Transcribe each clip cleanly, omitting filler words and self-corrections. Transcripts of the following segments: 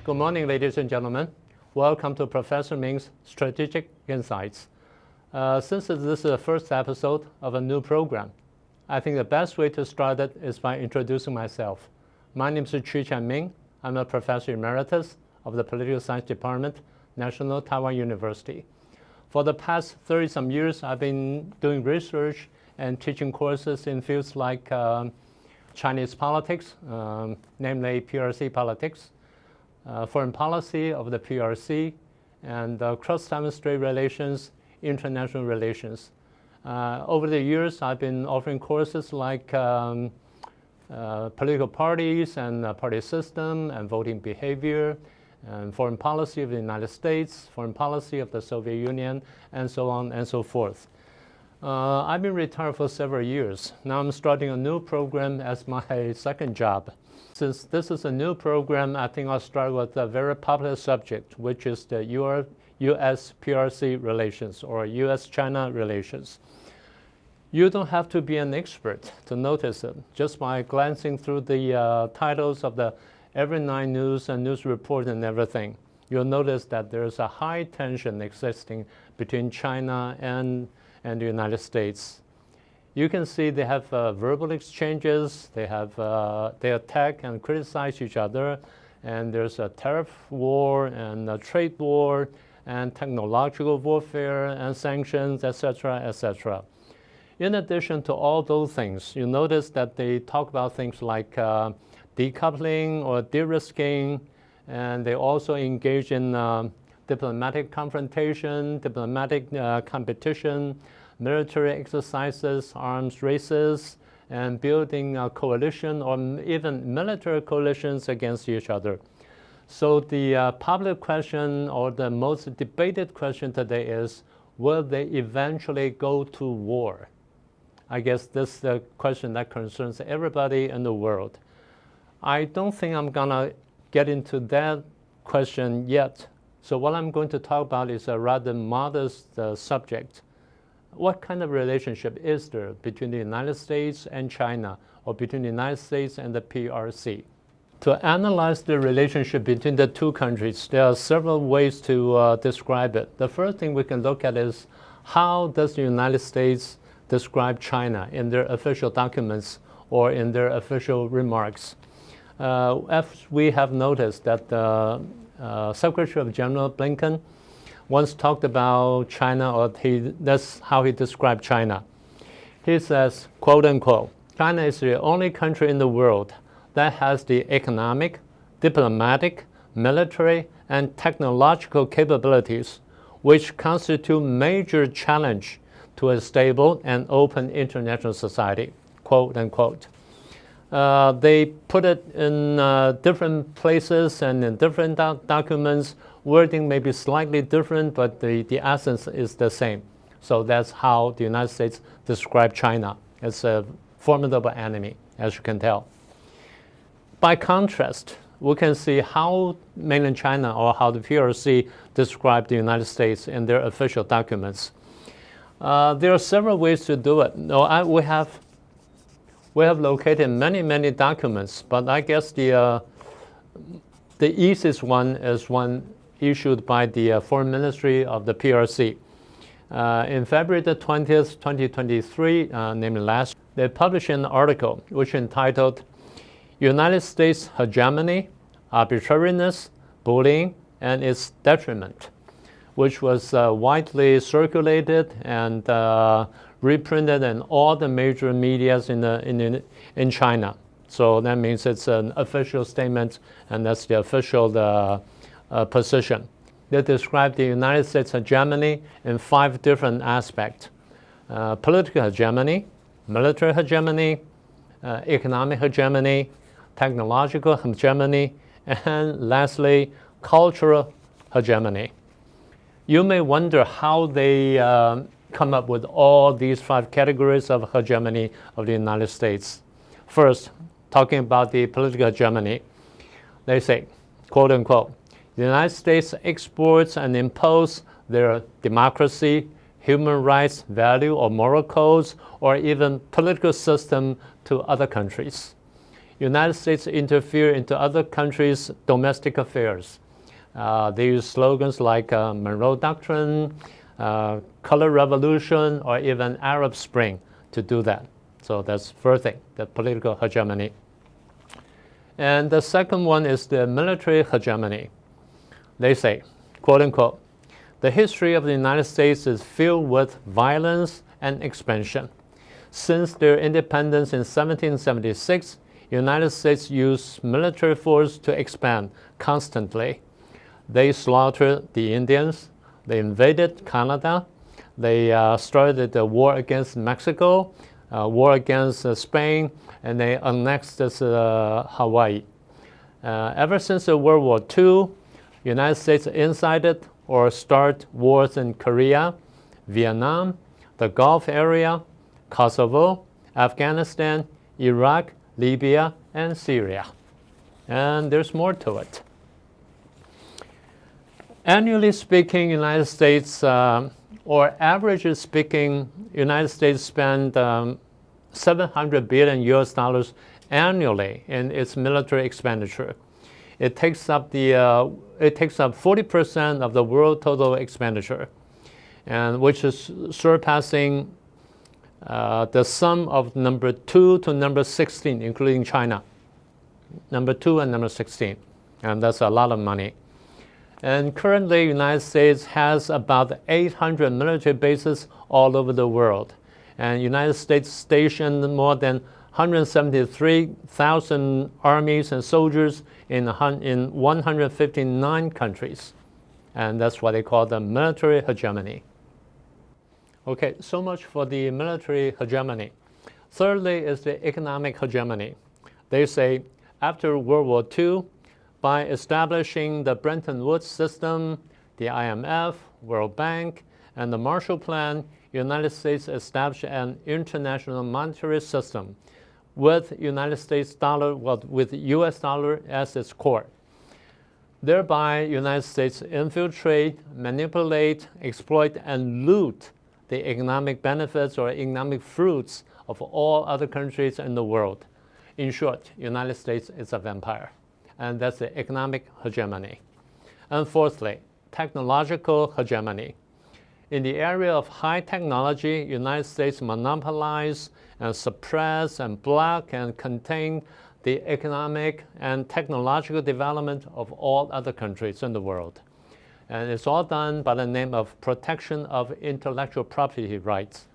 Good morning, ladies and gentlemen. Welcome to Professor Ming's Strategic Insights. Since this is the first episode of a new program, I think the best way to start it is by introducing myself. My name is Qu Ming. I'm a professor emeritus of the Political Science Department, National Taiwan University. For the past 30-some years, I've been doing research and teaching courses in fields like Chinese politics, namely PRC politics, foreign policy of the PRC, and cross-Taiwan Strait relations, international relations. Over the years, I've been offering courses like political parties and party system and voting behavior, and foreign policy of the United States, foreign policy of the Soviet Union, and so on and so forth. I've been retired for several years. Now I'm starting a new program as my second job. Since this is a new program, I think I'll start with a very popular subject, which is the U.S.-PRC relations or U.S.-China relations. You don't have to be an expert to notice it. Just by glancing through the titles of the every night news and news report and everything, you'll notice that there's a high tension existing between China and the United States. You can see they have verbal exchanges, they attack and criticize each other, and there's a tariff war and a trade war and technological warfare and sanctions, etc., etc. In addition to all those things, you notice that they talk about things like decoupling or de-risking, and they also engage in diplomatic confrontation, diplomatic competition, military exercises, arms races, and building a coalition or even military coalitions against each other. So the public question or the most debated question today is, will they eventually go to war? I guess this is the question that concerns everybody in the world. I don't think I'm gonna get into that question yet. So what I'm going to talk about is a rather modest subject. What kind of relationship is there between the United States and China, or between the United States and the PRC? To analyze the relationship between the two countries, there are several ways to describe it. The first thing we can look at is, how does the United States describe China in their official documents or in their official remarks? As we have noticed that the Secretary of General Blinken once talked about China, or that's how he described China. He says, quote unquote, China is the only country in the world that has the economic, diplomatic, military, and technological capabilities which constitute major challenge to a stable and open international society, quote unquote. They put it in different places and in different documents. Wording may be slightly different, but the essence is the same. So that's how the United States described China as a formidable enemy, as you can tell. By contrast, we can see how mainland China, or how the PRC described the United States in their official documents. There are several ways to do it. No, we have located many documents, but I guess the easiest one is one issued by the Foreign Ministry of the PRC. In February the 20th, 2023, namely last, they published an article which entitled United States Hegemony, Arbitrariness, Bullying, and Its Detriment, which was widely circulated and reprinted in all the major medias in China. So that means it's an official statement, and that's the official position. They describe the United States hegemony in 5 different aspects: political hegemony, military hegemony, economic hegemony, technological hegemony, and lastly, cultural hegemony. You may wonder how they come up with all these 5 categories of hegemony of the United States. First, talking about the political hegemony, they say, quote unquote, the United States exports and imposes their democracy, human rights, value or moral codes, or even political system to other countries. United States interfere into other countries' domestic affairs. They use slogans like Monroe Doctrine, Color Revolution, or even Arab Spring to do that. So that's first thing, the political hegemony. And the second one is the military hegemony. They say, quote unquote, the history of the United States is filled with violence and expansion. Since their independence in 1776, United States used military force to expand constantly. They slaughtered the Indians, they invaded Canada, they started the war against Mexico, war against Spain, and they annexed Hawaii. Ever since World War II, United States incited or started wars in Korea, Vietnam, the Gulf area, Kosovo, Afghanistan, Iraq, Libya, and Syria. And there's more to it. Annually speaking, United States, or averagely speaking, United States spend $700 billion US dollars annually in its military expenditure. It takes up 40% of the world total expenditure, and which is surpassing the sum of number 2 to number 16, including China. Number 2 and number 16, and that's a lot of money. And currently, the United States has about 800 military bases all over the world. And the United States stationed more than 173,000 armies and soldiers in 159 countries. And that's what they call the military hegemony. Okay, so much for the military hegemony. Thirdly is the economic hegemony. They say after World War II, by establishing the Bretton Woods system, the IMF, World Bank, and the Marshall Plan, United States established an international monetary system with United States dollar, with US dollar as its core. Thereby, United States infiltrate, manipulate, exploit, and loot the economic benefits or economic fruits of all other countries in the world. In short, United States is a vampire, and that's the economic hegemony. And fourthly, technological hegemony. In the area of high technology, United States monopolize and suppress and block and contain the economic and technological development of all other countries in the world. And it's all done by the name of protection of intellectual property rights.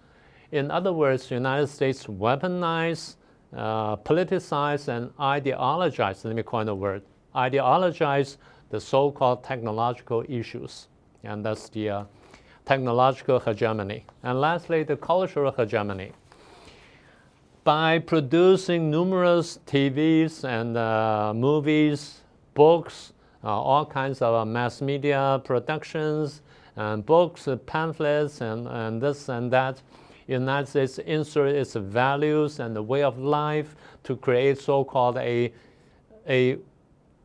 In other words, the United States weaponize, politicize, and ideologize, let me coin a word, ideologize the so-called technological issues. And that's the technological hegemony. And lastly, the cultural hegemony. By producing numerous TVs and movies, books, all kinds of mass media productions, and books, pamphlets, and this and that, the United States insert its values and the way of life to create so-called a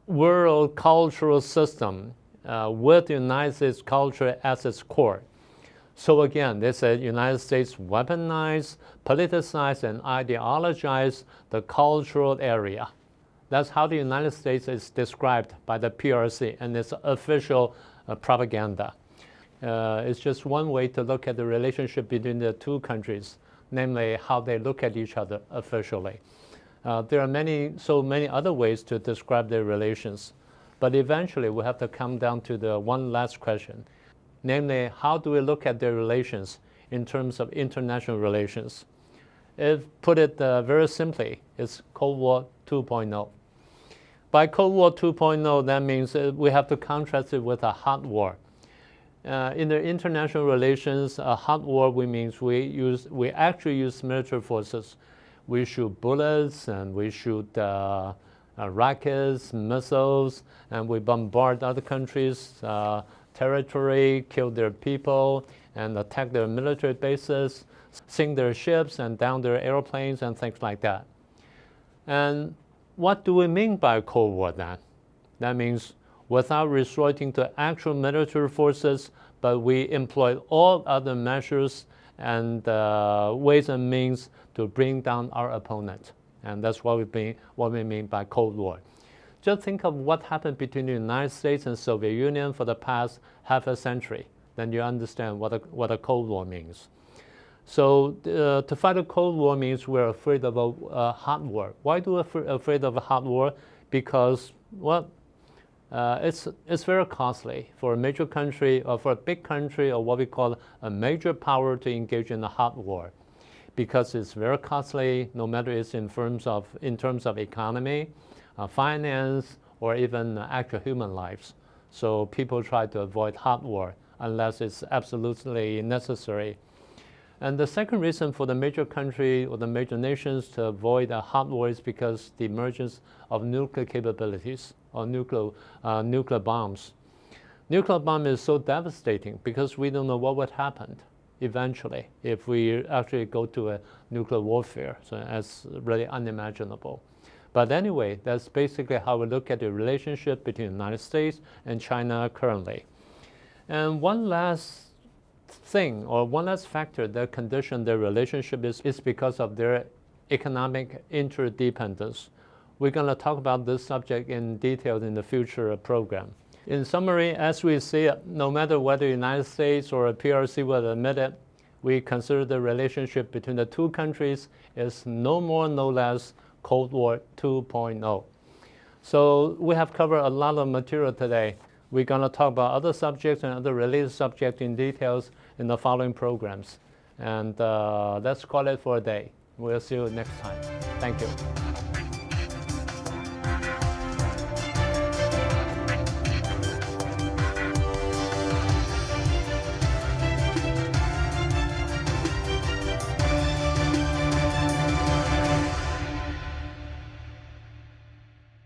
world cultural system with the United States culture as its core. So again, they said United States weaponize, politicize, and ideologize the cultural area. That's how the United States is described by the PRC and its official propaganda. It's just one way to look at the relationship between the two countries, namely how they look at each other officially. There are so many other ways to describe their relations, but eventually we have to come down to the one last question, namely how do we look at their relations in terms of international relations? If put it very simply, it's Cold War 2.0. By Cold War 2.0, that means we have to contrast it with a hot war. In the international relations, a hot war means we actually use military forces. We shoot bullets and we shoot rockets, missiles, and we bombard other countries' territory, kill their people, and attack their military bases, sink their ships and down their airplanes and things like that. And what do we mean by Cold War then? That means without resorting to actual military forces, but we employ all other measures and ways and means to bring down our opponent. And that's what we mean by Cold War. Just think of what happened between the United States and Soviet Union for the past half a century. Then you understand what a Cold War means. So to fight a Cold War means we're afraid of a hot war. Why do we afraid of a hot war? Because, well, it's very costly for a major country or for a big country or what we call a major power to engage in a hot war, because it's very costly, no matter it's in terms of economy, finance, or even actual human lives. So people try to avoid hot war unless it's absolutely necessary. And the second reason for the major country or the major nations to avoid a hot war is because the emergence of nuclear capabilities or nuclear bombs. Nuclear bomb is so devastating because we don't know what would happen eventually if we actually go to a nuclear warfare. So that's really unimaginable. But anyway, that's basically how we look at the relationship between the United States and China currently. And one last thing or one last factor that condition their relationship is because of their economic interdependence. We're going to talk about this subject in detail in the future program. In summary, as we see it, no matter whether the United States or a PRC will admit it, we consider the relationship between the two countries is no more, no less Cold War 2.0. So we have covered a lot of material today. We're going to talk about other subjects and other related subjects in details in the following programs. And let's call it for a day. We'll see you next time. Thank you.